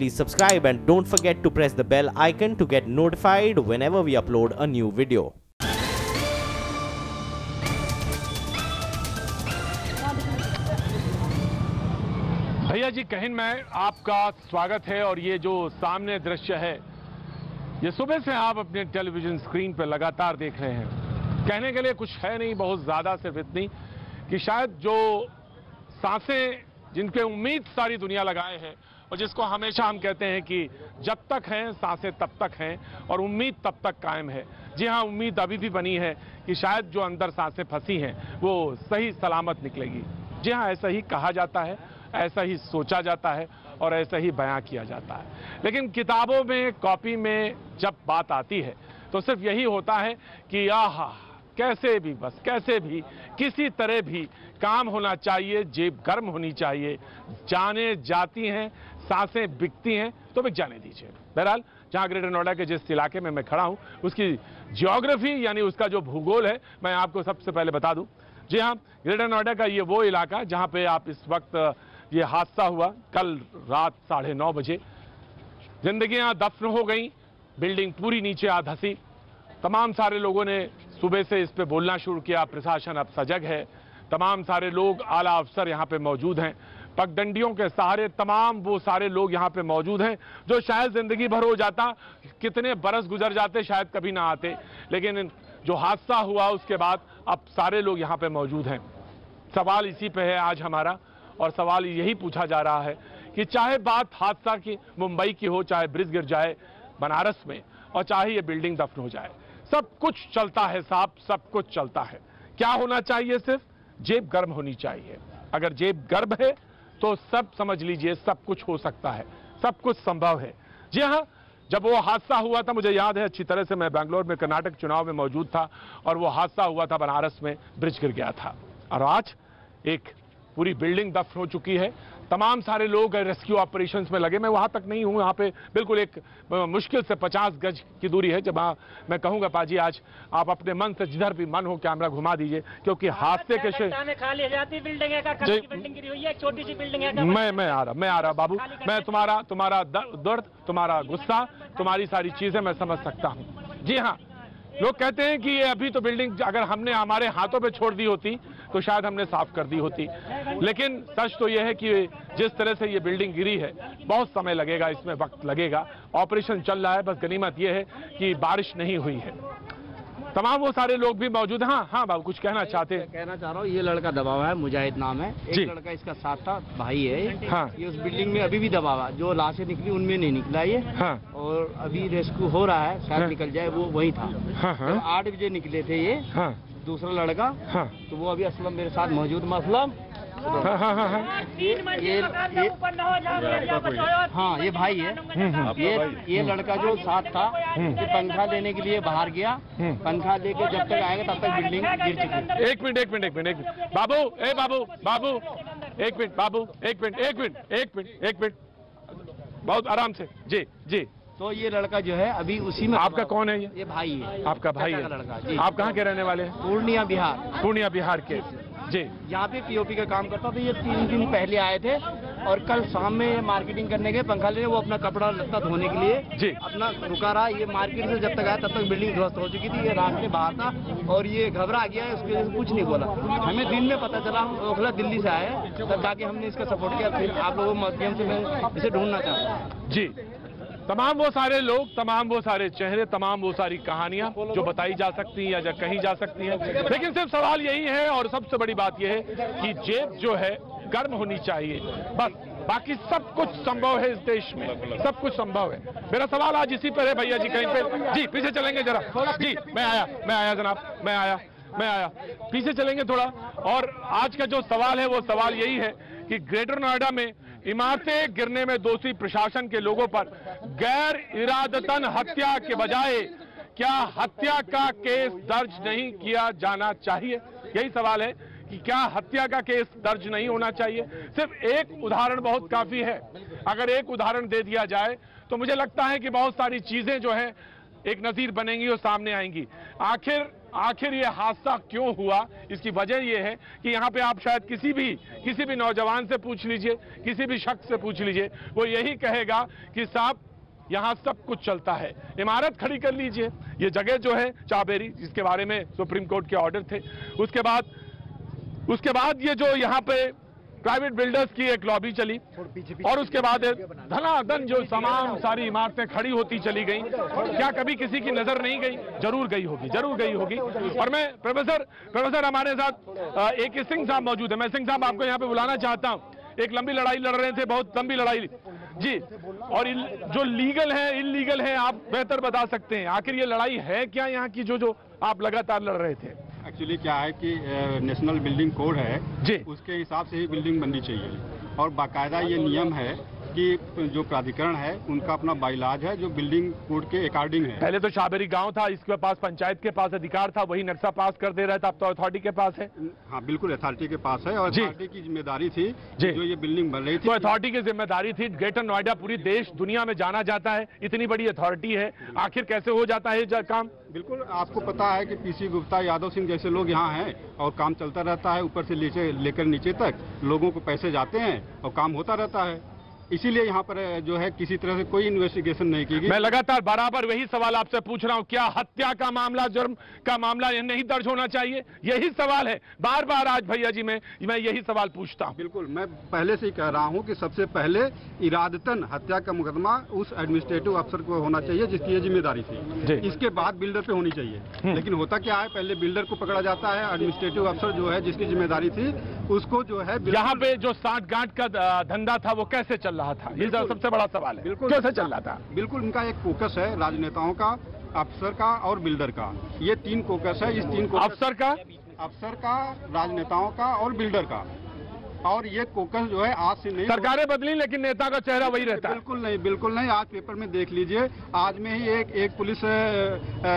please subscribe and don't forget to press the bell icon to get notified whenever we upload a new video. भैया जी कहिन में आपका स्वागत है। और ये जो सामने दृश्य है ये सुबह से आप अपने टेलीविजन स्क्रीन पर लगातार देख रहे हैं। कहने के लिए कुछ है नहीं, बहुत ज्यादा सिर्फ इतनी कि शायद जो सांसें जिनके उम्मीद सारी दुनिया लगाए है और जिसको हमेशा हम कहते हैं कि जब तक हैं सांसें तब तक हैं और उम्मीद तब तक कायम है। जी हाँ, उम्मीद अभी भी बनी है कि शायद जो अंदर सांसें फंसी हैं वो सही सलामत निकलेगी। जी हाँ, ऐसा ही कहा जाता है, ऐसा ही सोचा जाता है और ऐसा ही बयां किया जाता है। लेकिन किताबों में, कॉपी में जब बात आती है तो सिर्फ यही होता है कि आहा कैसे भी, बस कैसे भी, किसी तरह भी काम होना चाहिए, जेब गर्म होनी चाहिए। जाने जाती हैं, सांसें बिकती हैं तो बिक जाने दीजिए। बहरहाल जहां ग्रेटर नोएडा के जिस इलाके में मैं खड़ा हूं उसकी ज्योग्राफी यानी उसका जो भूगोल है मैं आपको सबसे पहले बता दूं। जी हाँ, ग्रेटर नोएडा का ये वो इलाका जहां पे आप इस वक्त ये हादसा हुआ कल रात 9:30 बजे। जिंदगियां दफन हो गई, बिल्डिंग पूरी नीचे आ धंसी। तमाम सारे लोगों ने सुबह से इस पे बोलना शुरू किया। प्रशासन अब सजग है, तमाम सारे लोग, आला अफसर यहाँ पे मौजूद हैं। पगडंडियों के सहारे तमाम वो सारे लोग यहाँ पे मौजूद हैं जो शायद जिंदगी भर हो जाता, कितने बरस गुजर जाते, शायद कभी ना आते। लेकिन जो हादसा हुआ उसके बाद अब सारे लोग यहाँ पे मौजूद हैं। सवाल इसी पे है आज हमारा, और सवाल यही पूछा जा रहा है कि चाहे बात हादसा की मुंबई की हो, चाहे ब्रिज गिर जाए बनारस में, और चाहे ये बिल्डिंग दफन हो जाए, सब कुछ चलता है साहब, सब कुछ चलता है। क्या होना चाहिए? सिर्फ जेब गर्म होनी चाहिए। अगर जेब गर्म है तो सब समझ लीजिए सब कुछ हो सकता है, सब कुछ संभव है। जी हाँ, जब वो हादसा हुआ था मुझे याद है अच्छी तरह से, मैं बेंगलोर में कर्नाटक चुनाव में मौजूद था और वो हादसा हुआ था बनारस में, ब्रिज गिर गया था। और आज एक पूरी बिल्डिंग दफन हो चुकी है। तमाम सारे लोग रेस्क्यू ऑपरेशंस में लगे। मैं वहां तक नहीं हूं, यहाँ पे बिल्कुल एक मुश्किल से 50 गज की दूरी है। जब मैं कहूंगा पाजी आज आप अपने मन से जिधर भी मन हो कैमरा घुमा दीजिए, क्योंकि हादसे के छोटी सी बिल्डिंग है। मैं आ रहा बाबू, मैं तुम्हारा दर्द, तुम्हारा गुस्सा, तुम्हारी सारी चीजें मैं समझ सकता हूँ। जी हाँ, लोग कहते हैं कि ये अभी तो बिल्डिंग अगर हमने हमारे हाथों पे छोड़ दी होती तो शायद हमने साफ कर दी होती। लेकिन सच तो यह है कि जिस तरह से ये बिल्डिंग गिरी है बहुत समय लगेगा, इसमें वक्त लगेगा। ऑपरेशन चल रहा है, बस गनीमत यह है कि बारिश नहीं हुई है। तमाम वो सारे लोग भी मौजूद हैं। हाँ बाबू, कुछ कहना चाहते हैं? कहना चाह रहा हूँ, ये लड़का दबा हुआ है, मुजाहिद नाम है, एक लड़का इसका साथ था, भाई है। हाँ, ये उस बिल्डिंग में अभी भी दबा हुआ, जो लाशें निकली उनमें नहीं निकला ये। हाँ, और अभी रेस्क्यू हो रहा है, शायद निकल जाए, वो वही था। हाँ, हाँ, 8 बजे निकले थे ये। हाँ, दूसरा लड़का। हाँ, तो वो अभी असलम मेरे साथ मौजूद। असलम, हाँ, हाँ, हाँ, हाँ, ये भाई है। ये लड़का जो साथ था, ये पंखा लेने के लिए बाहर गया। पंखा लेके जब तक आएगा तब तक बिल्डिंग गिर चुकी। एक मिनट बाबू, बाबू एक मिनट, बहुत आराम से। जी। तो ये लड़का जो है अभी उसी में। आपका कौन है? ये भाई है। आपका भाई है? लड़का जी। आप कहाँ के रहने वाले हैं? पूर्णिया बिहार के। जी, यहाँ पे पीओपी का काम करता था। ये 3 दिन पहले आए थे और कल शाम में मार्केटिंग करने गए, पंखा लेने। वो अपना कपड़ा लत्ता धोने के लिए जी अपना रुका रहा। ये मार्केट से जब तक आया तब तक बिल्डिंग ध्वस्त हो चुकी थी। ये रास्ते बाहर था और ये घबरा गया है, उसकी वजह से कुछ नहीं बोला। हमें दिन में पता चला, ओखला दिल्ली से आए, तब जाके हमने इसका सपोर्ट किया। फिर आप लोगों के माध्यम से मैं इसे ढूंढना चाहता हूँ। जी, तमाम वो सारे लोग, तमाम वो सारे चेहरे, तमाम वो सारी कहानियां जो बताई जा सकती हैं या जो कही जा सकती हैं। लेकिन सिर्फ सवाल यही है और सबसे बड़ी बात यह है कि जेब जो है गर्म होनी चाहिए, बस। बाकी सब कुछ संभव है इस देश में, सब कुछ संभव है। मेरा सवाल आज इसी पर है भैया जी, कहीं पे। जी पीछे चलेंगे जरा। जी, मैं आया जनाब, मैं आया, पीछे चलेंगे थोड़ा। और आज का जो सवाल है वो सवाल यही है कि ग्रेटर नोएडा में इमारतें गिरने में दोषी प्रशासन के लोगों पर गैर इरादतन हत्या के बजाय क्या हत्या का केस दर्ज नहीं किया जाना चाहिए? यही सवाल है कि क्या हत्या का केस दर्ज नहीं होना चाहिए? सिर्फ एक उदाहरण बहुत काफी है। अगर एक उदाहरण दे दिया जाए तो मुझे लगता है कि बहुत सारी चीजें जो है एक नजीर बनेंगी और सामने आएंगी। आखिर आखिर ये हादसा क्यों हुआ, इसकी वजह ये है कि यहाँ पे आप शायद किसी भी नौजवान से पूछ लीजिए, किसी भी शख्स से पूछ लीजिए, वो यही कहेगा कि साहब यहाँ सब कुछ चलता है। इमारत खड़ी कर लीजिए, ये जगह जो है चाबेरी, जिसके बारे में सुप्रीम कोर्ट के ऑर्डर थे, उसके बाद ये जो यहाँ पे प्राइवेट बिल्डर्स की एक लॉबी चली और उसके बाद धनाधन जो तमाम सारी इमारतें खड़ी होती चली गई। क्या कभी किसी की नजर नहीं गई? जरूर गई होगी। और मैं प्रोफेसर हमारे साथ AK सिंह साहब मौजूद है। मैं सिंह साहब आपको यहाँ पे बुलाना चाहता हूँ। एक लंबी लड़ाई लड़ रहे थे, बहुत लंबी लड़ाई जी, और जो लीगल है इलीगल है आप बेहतर बता सकते हैं। आखिर ये लड़ाई है क्या यहाँ की जो आप लगातार लड़ रहे थे? एक्चुअली क्या है कि नेशनल बिल्डिंग कोड है जी, उसके हिसाब से ही बिल्डिंग बननी चाहिए और बाकायदा ये नियम है कि जो प्राधिकरण है उनका अपना बाइलाज है जो बिल्डिंग कोड के अकॉर्डिंग है। पहले तो शाबेरी गांव था, इसके पास पंचायत के पास अधिकार था, वही नक्शा पास कर दे रहा था, अब तो अथॉरिटी के पास है। हाँ बिल्कुल, अथॉरिटी के पास है और अथॉरिटी की जिम्मेदारी थी जो ये बिल्डिंग बन रही थी। तो अथॉरिटी की जिम्मेदारी थी। ग्रेटर नोएडा पूरी देश दुनिया में जाना जाता है, इतनी बड़ी अथॉरिटी है, आखिर कैसे हो जाता है काम? बिल्कुल, आपको पता है कि PC गुप्ता, यादव सिंह जैसे लोग यहाँ हैं और काम चलता रहता है, ऊपर से लेकर नीचे तक लोगों को पैसे जाते हैं और काम होता रहता है। इसीलिए यहाँ पर जो है किसी तरह से कोई इन्वेस्टिगेशन नहीं की गई। मैं लगातार बराबर वही सवाल आपसे पूछ रहा हूँ, क्या हत्या का मामला, जुर्म का मामला नहीं दर्ज होना चाहिए? यही सवाल है बार बार आज भैया जी मैं यही सवाल पूछता हूँ। बिल्कुल, मैं पहले से ही कह रहा हूँ कि सबसे पहले इरादतन हत्या का मुकदमा उस एडमिनिस्ट्रेटिव अफसर को होना चाहिए जिसकी ये जिम्मेदारी थी, इसके बाद बिल्डर पे होनी चाहिए। लेकिन होता क्या है, पहले बिल्डर को पकड़ा जाता है, एडमिनिस्ट्रेटिव अफसर जो है जिसकी जिम्मेदारी थी उसको जो है यहाँ पे जो साठगांठ का धंधा था वो कैसे चल रहा था? ये सबसे बड़ा सवाल है। बिल्कुल, कैसे चल रहा था? बिल्कुल, इनका एक फोकस है राजनेताओं का, अफसर का और बिल्डर का। ये 3 फोकस है। इस 3 को अफसर का, राजनेताओं का और बिल्डर का। और ये फोकस जो है आज से नहीं, सरकारें बदली लेकिन नेता का चेहरा वही रहता है। बिल्कुल नहीं। आज पेपर में देख लीजिए, आज में ही एक पुलिस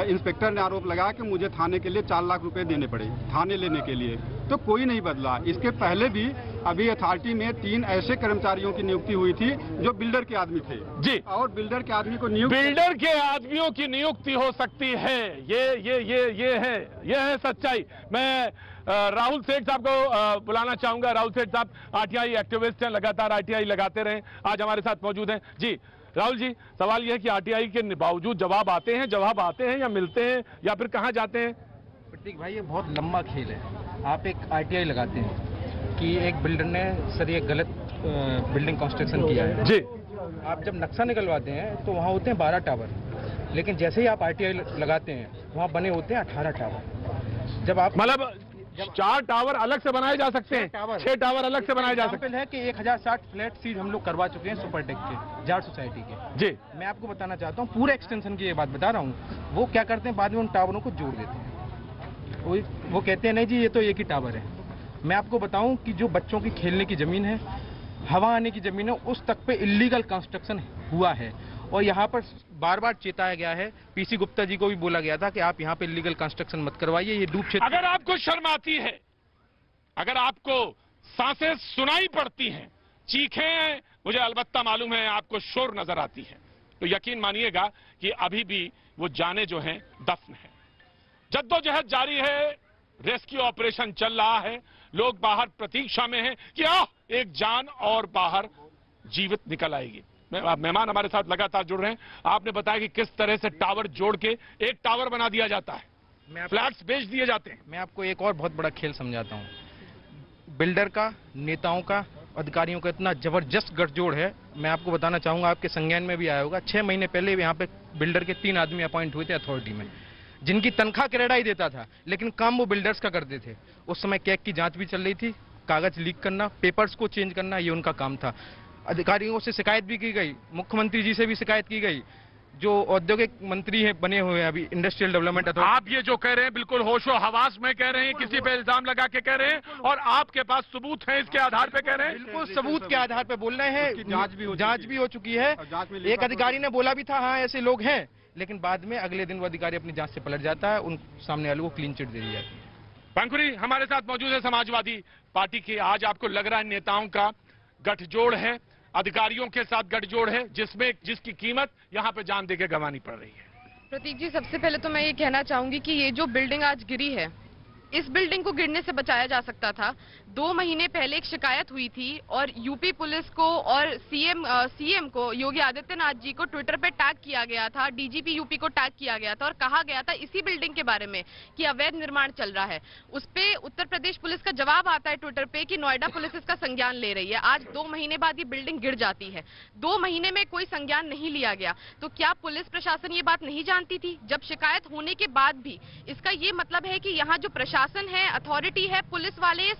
इंस्पेक्टर ने आरोप लगाया कि मुझे थाने के लिए 4 लाख रुपए देने पड़े थाने लेने के लिए, तो कोई नहीं बदला। इसके पहले भी अभी अथॉरिटी में 3 ऐसे कर्मचारियों की नियुक्ति हुई थी जो बिल्डर के आदमी थे जी, और बिल्डर के आदमी को बिल्डर के आदमियों की नियुक्ति हो सकती है। ये है सच्चाई। मैं राहुल सेठ साहब को बुलाना चाहूंगा। राहुल सेठ साहब RTI एक्टिविस्ट हैं, लगातार RTI लगाते रहे, आज हमारे साथ मौजूद हैं। जी राहुल जी, सवाल यह है कि RTI के बावजूद जवाब आते हैं या मिलते हैं या फिर कहां जाते हैं? प्रतीक भाई, ये बहुत लंबा खेल है। आप एक RTI लगाते हैं कि एक बिल्डर ने सर ये गलत बिल्डिंग कंस्ट्रक्शन किया है जी। आप जब नक्शा निकलवाते हैं तो वहाँ होते हैं 12 टावर, लेकिन जैसे ही आप RTI लगाते हैं वहाँ बने होते हैं 18 टावर। जब आप मतलब 4 टावर अलग से बनाए जा सकते हैं, 6 टावर अलग से बनाए जा सकते हैं। है कि 1060 फ्लैट सीज हम लोग करवा चुके हैं सुपरटेक के, जाट सोसाइटी के। जी, मैं आपको बताना चाहता हूँ, पूरे एक्सटेंशन की ये बात बता रहा हूँ। वो क्या करते हैं, बाद में उन टावरों को जोड़ देते हैं। वो कहते हैं नहीं जी ये तो एक ही टावर है। मैं आपको बताऊं कि जो बच्चों की खेलने की जमीन है, हवा आने की जमीन है, उस तक पे इलीगल कंस्ट्रक्शन हुआ है और यहाँ पर बार बार चेताया गया है। PC गुप्ता जी को भी बोला गया था कि आप यहाँ पे इलीगल कंस्ट्रक्शन मत करवाइए, ये डूब क्षेत्र। अगर आपको शर्म आती है, अगर आपको सांसें सुनाई पड़ती हैं, चीखें मुझे अलबत्ता मालूम है आपको शोर नजर आती है, तो यकीन मानिएगा कि अभी भी वो जाने जो हैं दफन है। जद्दोजहद जारी है, रेस्क्यू ऑपरेशन चल रहा है, लोग बाहर प्रतीक्षा में हैं कि एक जान और बाहर जीवित निकल आएगी। मेहमान हमारे साथ लगातार जुड़ रहे हैं। आपने बताया कि किस तरह से टावर जोड़ के एक टावर बना दिया जाता है, फ्लैट्स बेच दिए जाते हैं। मैं आपको एक और बहुत बड़ा खेल समझाता हूँ। बिल्डर का, नेताओं का, अधिकारियों का इतना जबरदस्त गठजोड़ है। मैं आपको बताना चाहूंगा, आपके संज्ञान में भी आया होगा, 6 महीने पहले यहाँ पे बिल्डर के 3 आदमी अपॉइंट हुए थे अथॉरिटी में, जिनकी तनख्वाह किराया ही देता था, लेकिन काम वो बिल्डर्स का करते थे। उस समय कैग की जांच भी चल रही थी, कागज लीक करना, पेपर्स को चेंज करना, ये उनका काम था। अधिकारियों से शिकायत भी की गई, मुख्यमंत्री जी से भी शिकायत की गई, जो औद्योगिक मंत्री है बने हुए हैं अभी, इंडस्ट्रियल डेवलपमेंट अथॉरिटी। आप ये जो कह रहे हैं बिल्कुल होशो हवास में कह रहे हैं, किसी पे इल्जाम लगा के कह रहे हैं, और आपके पास सबूत है इसके आधार पे कह रहे हैं? बिल्कुल सबूत के आधार पे बोल रहे हैं। जांच भी हो चुकी है। एक अधिकारी ने बोला भी था हाँ ऐसे लोग हैं, लेकिन बाद में अगले दिन वो अधिकारी अपनी जांच से पलट जाता है, उन सामने वालों को क्लीन चिट दे दी जाती है। पंखुरी हमारे साथ मौजूद है, समाजवादी पार्टी के। आज आपको लग रहा है नेताओं का गठजोड़ है, अधिकारियों के साथ गठजोड़ है, जिसकी कीमत यहां पे जान देके गंवानी पड़ रही है। प्रतीक जी, सबसे पहले तो मैं ये कहना चाहूंगी कि ये जो बिल्डिंग आज गिरी है, इस बिल्डिंग को गिरने से बचाया जा सकता था। 2 महीने पहले एक शिकायत हुई थी और यूपी पुलिस को और सीएम को, योगी आदित्यनाथ जी को ट्विटर पे टैग किया गया था, डीजीपी यूपी को टैग किया गया था और कहा गया था इसी बिल्डिंग के बारे में कि अवैध निर्माण चल रहा है। उस पे उत्तर प्रदेश पुलिस का जवाब आता है ट्विटर पे कि नोएडा पुलिस इसका संज्ञान ले रही है। आज 2 महीने बाद ये बिल्डिंग गिर जाती है, 2 महीने में कोई संज्ञान नहीं लिया गया। तो क्या पुलिस प्रशासन ये बात नहीं जानती थी? जब शिकायत होने के बाद भी, इसका ये मतलब है कि यहाँ जो प्रशासन है, अथॉरिटी है, पुलिस वाले,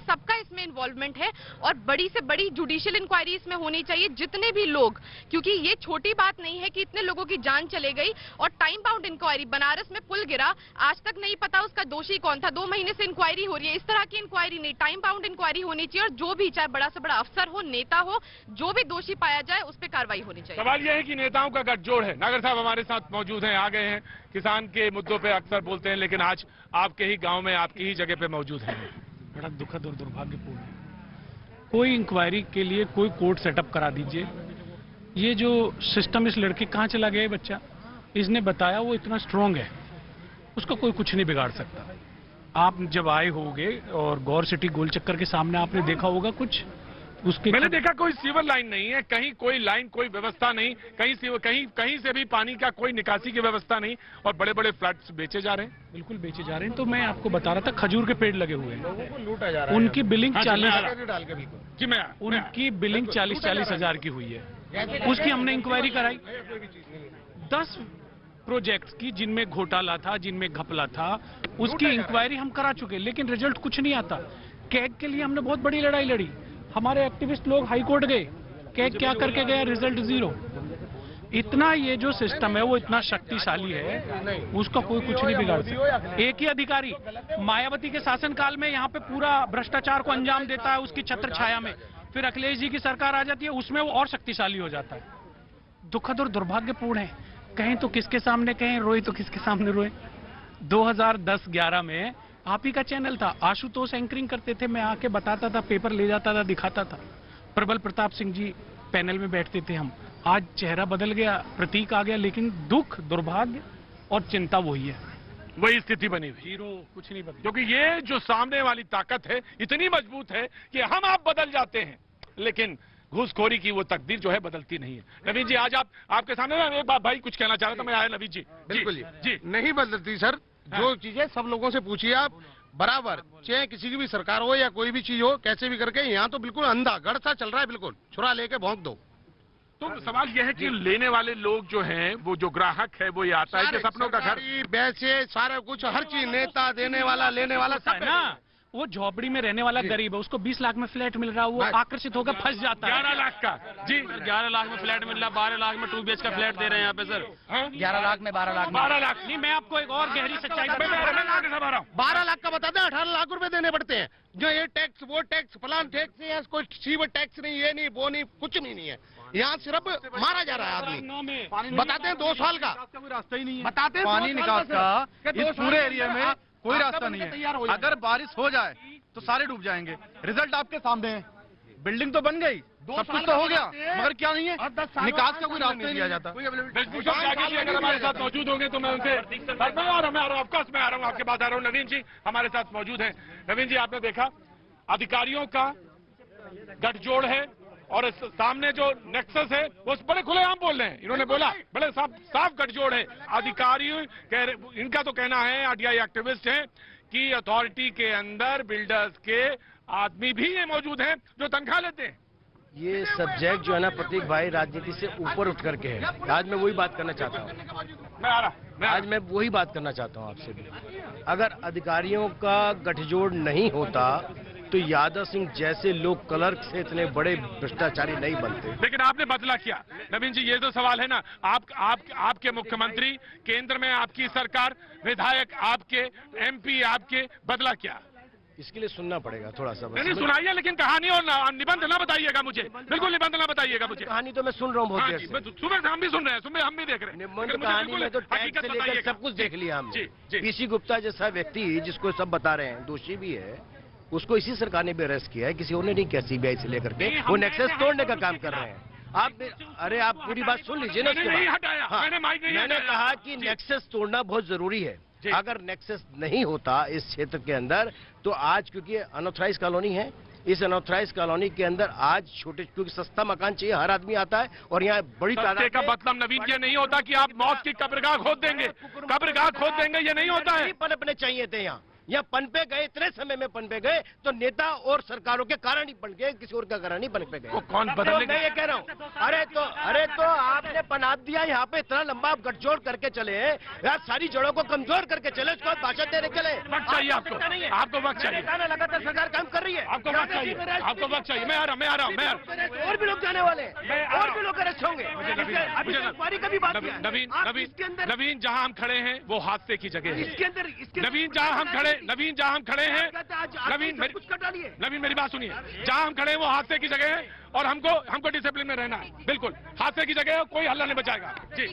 सबका इसमें इन्वॉल्वमेंट है और बड़ी से बड़ी जुडिशियल इंक्वायरी इसमें होनी चाहिए। जितने भी लोग, क्योंकि ये छोटी बात नहीं है कि इतने लोगों की जान चले गई और टाइम बाउंड इंक्वायरी, बनारस में पुल गिरा, आज तक नहीं पता उसका दोषी कौन था, 2 महीने से इंक्वायरी हो रही है। इस तरह की इंक्वायरी नहीं, टाइम बाउंड इंक्वायरी होनी चाहिए और जो भी, चाहे बड़ा से बड़ा अफसर हो, नेता हो, जो भी दोषी पाया जाए उस पर कार्रवाई होनी चाहिए। सवाल यह है कि नेताओं का गठजोड़ है। नागर साहब हमारे साथ मौजूद हैं, आ गए हैं। किसान के मुद्दों पे अक्सर बोलते हैं, लेकिन आज आपके ही गांव में, आपकी ही जगह पे मौजूद हैं। बड़ा दुखद और दुर्भाग्यपूर्ण है। कोई इंक्वायरी के लिए कोई कोर्ट सेटअप करा दीजिए। ये जो सिस्टम, इस लड़के कहाँ चला गया है बच्चा, इसने बताया वो इतना स्ट्रांग है, उसका कोई कुछ नहीं बिगाड़ सकता। आप जब आए होगे और गौर सिटी गोल चक्कर के सामने आपने देखा होगा कुछ, उसके मैंने देखा कोई सीवर लाइन नहीं है, कहीं कोई लाइन, कोई व्यवस्था नहीं, कहीं से भी पानी का कोई निकासी की व्यवस्था नहीं और बड़े बड़े फ्लैट्स बेचे जा रहे हैं। बिल्कुल बेचे जा रहे हैं। तो मैं आपको बता रहा था, खजूर के पेड़ लगे हुए हैं, लूटा जा रहा है। उनकी बिलिंग 40-40 हजार की हुई है। उसकी हमने इंक्वायरी कराई। 10 प्रोजेक्ट्स की जिनमें घोटाला था, जिनमें घपला था, उसकी इंक्वायरी हम करा चुके, लेकिन रिजल्ट कुछ नहीं आता। कैग के लिए हमने बहुत बड़ी लड़ाई लड़ी, हमारे एक्टिविस्ट लोग हाई कोर्ट गए, कैग क्या करके गया, रिजल्ट 0। इतना ये जो सिस्टम है वो इतना शक्तिशाली है, उसका कोई कुछ नहीं बिगाड़ सकता। एक ही अधिकारी मायावती के शासनकाल में यहाँ पे पूरा भ्रष्टाचार को अंजाम देता है उसकी छत्र छाया में, फिर अखिलेश जी की सरकार आ जाती है, उसमें वो और शक्तिशाली हो जाता है। दुखद और दुर्भाग्यपूर्ण है। कहें तो किसके सामने कहें, रोए तो किसके सामने रोए। 2010-11 में आप ही का चैनल था, आशुतोष एंकरिंग करते थे, मैं आके बताता था, पेपर ले जाता था, दिखाता था। प्रबल प्रताप सिंह जी पैनल में बैठते थे हम। आज चेहरा बदल गया, प्रतीक आ गया, लेकिन दुख, दुर्भाग्य और चिंता वही है, वही स्थिति बनी हुई। हीरो कुछ नहीं बदला। क्योंकि ये जो सामने वाली ताकत है इतनी मजबूत है कि हम आप बदल जाते हैं, लेकिन घूसखोरी की वो तकदीर जो है बदलती नहीं है। नवीन जी, आज आपके सामने एक बात भाई कुछ कहना चाह रहा था, मैं आया नवीन जी। बिल्कुल जी, नहीं बदलती सर। जो चीजें सब लोगों से पूछिए आप, बराबर, चाहे किसी की भी सरकार हो या कोई भी चीज हो, कैसे भी करके यहाँ तो बिल्कुल अंधागढ़ सा चल रहा है, बिल्कुल छुरा लेके भौंक दो। तो सवाल यह है कि लेने वाले लोग जो हैं, वो जो ग्राहक है वो ये आता है कि सपनों का घर, वैसे सारा कुछ, हर चीज, नेता, देने वाला, लेने वाला, सब है ना। वो झोपड़ी में रहने वाला गरीब है, उसको 20 लाख में फ्लैट मिल रहा है, वो आकर्षित होकर फंस जाता है। 11 लाख का जी, 11 लाख में फ्लैट मिल रहा है, 12 लाख में 2 BH का फ्लैट दे रहे हैं यहाँ पे सर। 11 लाख में 12 लाख 12 लाख नहीं, मैं आपको एक और गहरी सच्चाई 12 लाख का बताते हैं, 18 लाख रुपए देने पड़ते हैं। जो ये टैक्स, वो टैक्स, फलान टैक्स नहीं है, कोई सीवर टैक्स नहीं, ये नहीं, वो नहीं, कुछ भी नहीं है। यहाँ सिर्फ मारा जा रहा है आदमी। बताते हैं 2 साल का कोई रास्ता ही नहीं है। बताते हैं पानी निकास का इस पूरे एरिया में कोई रास्ता नहीं है। अगर बारिश हो जाए तो सारे डूब जाएंगे। रिजल्ट आपके सामने है, बिल्डिंग तो बन गई, सब कुछ तो हो गया, मगर क्या नहीं है, निकास का कोई रास्ता नहीं दिया जाता। अगर हमारे साथ मौजूद होंगे तो मैं उनसे, मैं आ रहा हूँ, ऑफकोर्स मैं आ रहा हूँ, आपके पास आ रहा हूँ। नवीन जी हमारे साथ मौजूद हैं। नवीन जी, आपने देखा अधिकारियों का गठजोड़ है और इस सामने जो नेक्सस है वो बड़े खुलेआम बोल रहे हैं। इन्होंने बोला बड़े साफ गठजोड़ है। अधिकारी इनका तो कहना है, आरटीआई एक्टिविस्ट हैं, कि अथॉरिटी के अंदर बिल्डर्स के आदमी भी ये मौजूद हैं जो तनख्वाह लेते हैं। ये सब्जेक्ट जो है ना प्रतीक भाई, राजनीति से ऊपर उठ करके है। आज मैं वही बात करना चाहता हूँ, आज मैं वही बात करना चाहता हूँ आपसे भी। अगर अधिकारियों का गठजोड़ नहीं होता तो यादव सिंह जैसे लोग क्लर्क से इतने बड़े भ्रष्टाचारी नहीं बनते। लेकिन आपने बदला क्या नवीन जी, ये तो सवाल है ना। आपके मुख्यमंत्री, केंद्र में आपकी सरकार, विधायक आपके, MP आपके, बदला क्या? इसके लिए सुनना पड़ेगा थोड़ा सा। नहीं सुनाइए, लेकिन कहानी और निबंध ना बताइएगा मुझे, बिल्कुल निबंध ना बताइएगा मुझे। कहानी तो मैं सुन रहा हूँ बहुत देर से। सुबह से हम भी सुन रहे हैं, सुबह हम भी देख रहे हैं। निबंध कहानी में तो टैक्स से लेकर सब कुछ देख लिया हमने। PC गुप्ता जैसा व्यक्ति, जिसको सब बता रहे हैं दोषी भी है, उसको इसी सरकार ने भी अरेस्ट किया है, किसी और ने नहीं किया। CBI से लेकर के वो नेक्सस तोड़ने का काम कर रहे हैं। आप अरे आप पूरी बात सुन लीजिए ना। मैंने नहीं हटाया, मैंने माइक नहीं मैंने हटाया। कहा कि नेक्सस तोड़ना बहुत जरूरी है। अगर नेक्सस नहीं होता इस क्षेत्र के अंदर तो आज, क्योंकि अनऑथराइज कॉलोनी है, इस अनऑथराइज कॉलोनी के अंदर आज छोटे, क्योंकि सस्ता मकान चाहिए, हर आदमी आता है और यहाँ बड़ी तादाद का मतलब नवीन ये नहीं होता कि आप मौत की कब्रगाह खोद देंगे, कब्रगाह खोद देंगे, ये नहीं होता है। पनपने चाहिए थे यहाँ पनपे गए, इतने समय में पनपे गए तो नेता और सरकारों के कारण ही बन गए, किसी और का कारण नहीं पनपे गए। कौन बदलने मैं ये कह रहा हूँ, अरे तो आपने पनाप दिया यहाँ पे, इतना लंबा आप गठजोड़ करके चले यार, सारी जड़ों को कमजोर करके चले, उसको भाषण देने के लिए वक्त चाहिए आपको वक्त चाहिए। लगातार सरकार काम कर रही है, आपको वक्त चाहिए, आपको वक्त चाहिए। मैं आ रहा हूँ। और भी लोग जाने वाले हैं, और भी लोग अरेस्ट होंगे। नवीन जहाँ हम खड़े हैं वो हादसे की जगह है। नवीन जहाँ हम खड़े हैं, नवीन मेरी बात सुनिए, जहाँ हम खड़े हैं वो हादसे की जगह है और हमको डिसिप्लिन में रहना है। बिल्कुल हादसे की जगह है, कोई हल्ला नहीं बचाएगा। जी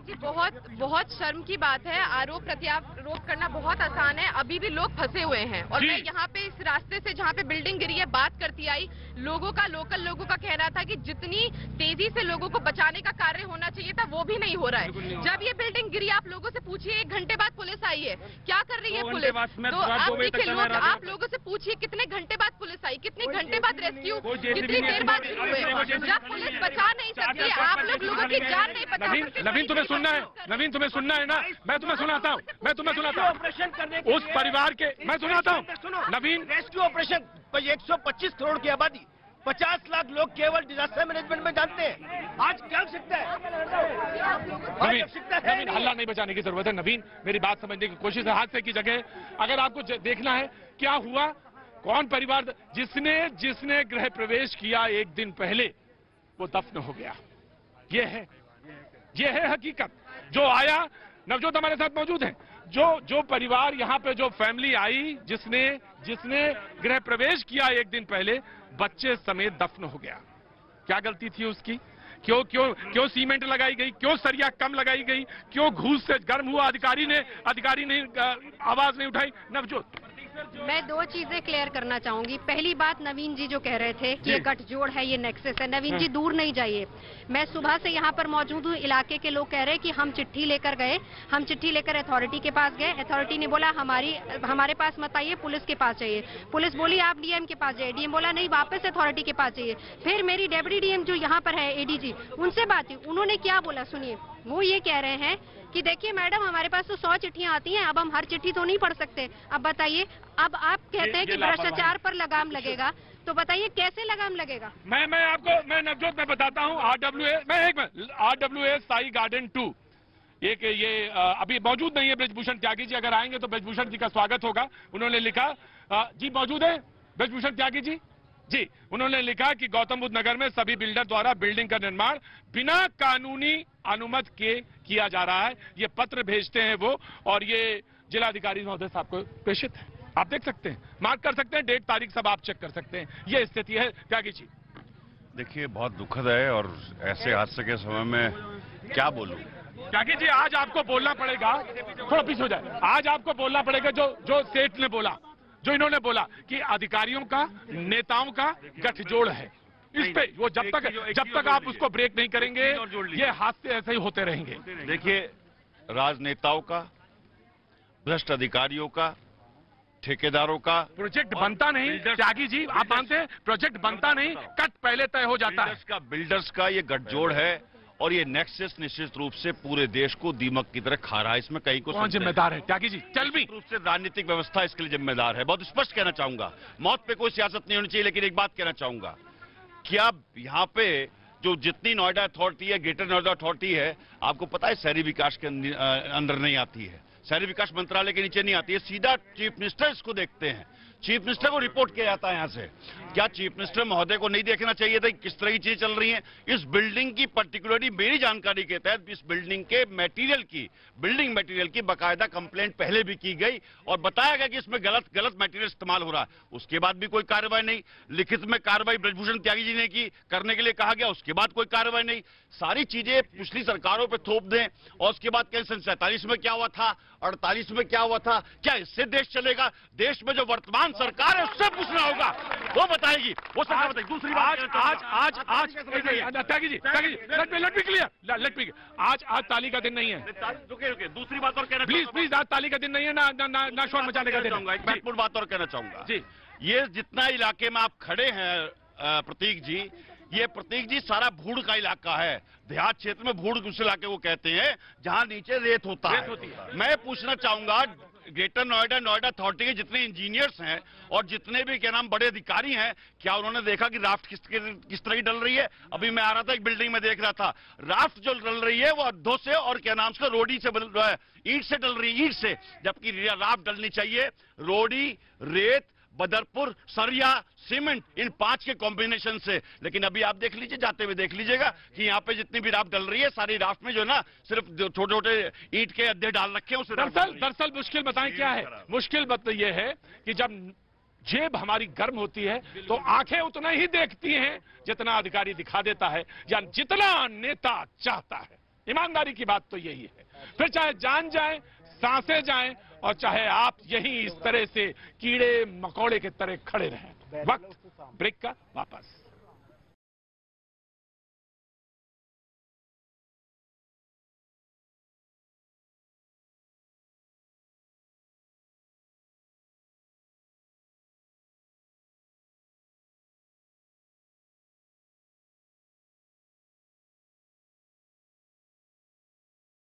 बहुत शर्म की बात है। आरोप प्रत्यारोप करना बहुत आसान है, अभी भी लोग फंसे हुए हैं। और मैं यहाँ पे इस रास्ते से जहाँ पे बिल्डिंग गिरी है बात करती आई, लोकल लोगों का कहना था कि जितनी तेजी से लोगों को बचाने का कार्य होना चाहिए था वो भी नहीं हो रहा है। जब ये बिल्डिंग गिरी, आप लोगों से पूछिए 1 घंटे बाद पुलिस आई है, क्या कर रही है पुलिस? तो आप लोगों से पूछिए कितने घंटे बाद पुलिस आई, कितने घंटे बाद रेस्क्यू, कितनी देर बाद हुए। जब पुलिस बचा नहीं सकती, आप लोगों की जान नहीं बचा सकते। नवीन तुम्हें सुनना है ना, मैं तुम्हें सुनाता हूँ ऑपरेशन करने के उस परिवार के, मैं सुनाता हूँ नवीन। रेस्क्यू ऑपरेशन 125 करोड़ की आबादी, 50 लाख लोग केवल डिजास्टर मैनेजमेंट में जानते हैं। आज क्या सकता है नवीन, हल्ला नहीं बचाने की जरूरत है। नवीन मेरी बात समझने की कोशिश है। हादसे की जगह अगर आपको देखना है क्या हुआ, कौन परिवार जिसने गृह प्रवेश किया 1 दिन पहले वो दफन हो गया। ये है हकीकत। जो आया, नवजोत हमारे साथ मौजूद है, जो परिवार यहाँ पे, जो फैमिली आई जिसने गृह प्रवेश किया 1 दिन पहले, बच्चे समेत दफन हो गया। क्या गलती थी उसकी? क्यों सीमेंट लगाई गई, क्यों सरिया कम लगाई गई, क्यों घूस से गर्म हुआ अधिकारी ने आवाज नहीं उठाई? नवजोत, मैं 2 चीजें क्लियर करना चाहूंगी। पहली बात, नवीन जी जो कह रहे थे कि ये गठजोड़ है, ये नेक्सस है, नवीन जी दूर नहीं जाइए। मैं सुबह से यहाँ पर मौजूद हूँ। इलाके के लोग कह रहे हैं कि हम चिट्ठी लेकर गए, हम चिट्ठी लेकर अथॉरिटी के पास गए, अथॉरिटी ने बोला हमारे पास मत आइए, पुलिस के पास चाहिए। पुलिस बोली आप डीएम के पास जाइए, डीएम बोला नहीं, वापस अथॉरिटी के पास चाहिए। फिर मेरी डेप्यूटी डीएम जो यहाँ पर है, एडीजी, उनसे बात हुई। उन्होंने क्या बोला सुनिए, वो ये कह रहे हैं कि देखिए मैडम, हमारे पास तो 100 चिट्ठियां आती हैं, अब हम हर चिट्ठी तो नहीं पढ़ सकते। अब बताइए, अब आप कहते हैं कि भ्रष्टाचार पर लगाम लगेगा, तो बताइए कैसे लगाम लगेगा? मैं नवजोत में बताता हूँ। RWA साई गार्डन 2 ये अभी मौजूद नहीं है ब्रजभूषण त्यागी जी, अगर आएंगे तो ब्रजभूषण जी का स्वागत होगा। उन्होंने लिखा, जी मौजूद है ब्रजभूषण त्यागी जी, उन्होंने लिखा कि गौतम बुद्ध नगर में सभी बिल्डर द्वारा बिल्डिंग का निर्माण बिना कानूनी अनुमति के किया जा रहा है। ये पत्र भेजते हैं वो, और ये जिलाधिकारी महोदय साहब को प्रेषित है। आप देख सकते हैं, मार्क कर सकते हैं, डेट तारीख सब आप चेक कर सकते हैं। ये स्थिति है त्यागी जी। देखिए बहुत दुखद है, और ऐसे हादसे के समय में क्या बोलूं। त्यागी जी, आज आपको बोलना पड़ेगा, थोड़ा पीछे हो जाए, आज आपको बोलना पड़ेगा जो सेठ ने बोला, जो इन्होंने बोला कि अधिकारियों का, नेताओं का गठजोड़ है। इस पे वो जब तक आप उसको ब्रेक नहीं करेंगे, ये हादसे ऐसे ही होते रहेंगे। देखिए, राजनेताओं का, भ्रष्ट अधिकारियों का, ठेकेदारों का प्रोजेक्ट बनता नहीं। त्यागी जी, आप मानते हैं प्रोजेक्ट बनता नहीं, कट पहले तय हो जाता है। बिल्डर्स का ये गठजोड़ है, और ये नेक्सस निश्चित रूप से पूरे देश को दीमक की तरह खा रहा है। इसमें कहीं को कौन जिम्मेदार है? त्यागी जी, निश्चित रूप से राजनीतिक व्यवस्था इसके लिए जिम्मेदार है। बहुत स्पष्ट कहना चाहूंगा, मौत पे कोई सियासत नहीं होनी चाहिए, लेकिन एक बात कहना चाहूंगा, क्या यहाँ पे जो जितनी नोएडा अथॉरिटी है, ग्रेटर नोएडा अथॉरिटी है, आपको पता है शहरी विकास के अंदर नहीं आती है, शहरी विकास मंत्रालय के नीचे नहीं आती है, सीधा चीफ मिनिस्टर इसको देखते हैं। चीफ मिनिस्टर को रिपोर्ट किया जाता है यहाँ से। क्या चीफ मिनिस्टर महोदय को नहीं देखना चाहिए था किस तरह की चीजें चल रही हैं? इस बिल्डिंग की पर्टिकुलरली मेरी जानकारी के तहत इस बिल्डिंग के बिल्डिंग मटेरियल की बाकायदा कंप्लेंट पहले भी की गई, और बताया गया कि इसमें गलत मटेरियल इस्तेमाल हो रहा है। उसके बाद भी कोई कार्रवाई नहीं। लिखित में कार्रवाई ब्रजभूषण त्यागी जी ने की, करने के लिए कहा गया, उसके बाद कोई कार्रवाई नहीं। सारी चीजें पिछली सरकारों पर थोप दें, और उसके बाद कहीं 47 में क्या हुआ था, 48 में क्या हुआ था, क्या इससे देश चलेगा? देश में जो वर्तमान कौन सरकार है उससे पूछना होगा, वो बताएगी, वो सरकार बताएगी। दूसरी बात Tyagi ji let me clear, आज ताली का दिन नहीं है। रुके दूसरी बात और कहना प्लीज आज ताली का दिन नहीं है, ना शोर मचाने का दिन। एक महत्वपूर्ण बात और कहना चाहूंगा जी, ये जितना इलाके में आप खड़े हैं प्रतीक जी, ये प्रतीक जी सारा भूड़ का इलाका है। देहात क्षेत्र में भूड़ उस इलाके को कहते हैं जहां नीचे रेत होता है। मैं पूछना चाहूंगा ग्रेटर नोएडा अथॉरिटी के जितने इंजीनियर्स हैं और जितने भी क्या नाम बड़े अधिकारी हैं, क्या उन्होंने देखा कि राफ्ट किस तरह की डल रही है? अभी मैं आ रहा था, एक बिल्डिंग में देख रहा था, राफ्ट जो डल रही है वो अद्धों से और क्या नाम से रोडी से ईंट से डल रही है, ईंट से, जबकि राफ्ट डलनी चाहिए रोडी, रेत, बदरपुर, सरिया, सीमेंट, इन 5 के कॉम्बिनेशन से। लेकिन अभी आप देख लीजिए, जाते हुए देख लीजिएगा कि यहाँ पे जितनी भी राफ्ट डल रही है, सारी राफ्ट में जो है ना सिर्फ छोटे छोटे ईंट के अड्डे डाल रखे हैं। उसे दरअसल मुश्किल बताएं क्या है? मुश्किल बात यह है कि जब जेब हमारी गर्म होती है तो आंखें उतना ही देखती हैं जितना अधिकारी दिखा देता है या जितना नेता चाहता है। ईमानदारी की बात तो यही है। फिर चाहे जान जाए, सांसें जाएं, और चाहे आप यही इस तरह से कीड़े मकोड़े के तरह खड़े रहें। वक्त ब्रेक का, वापस।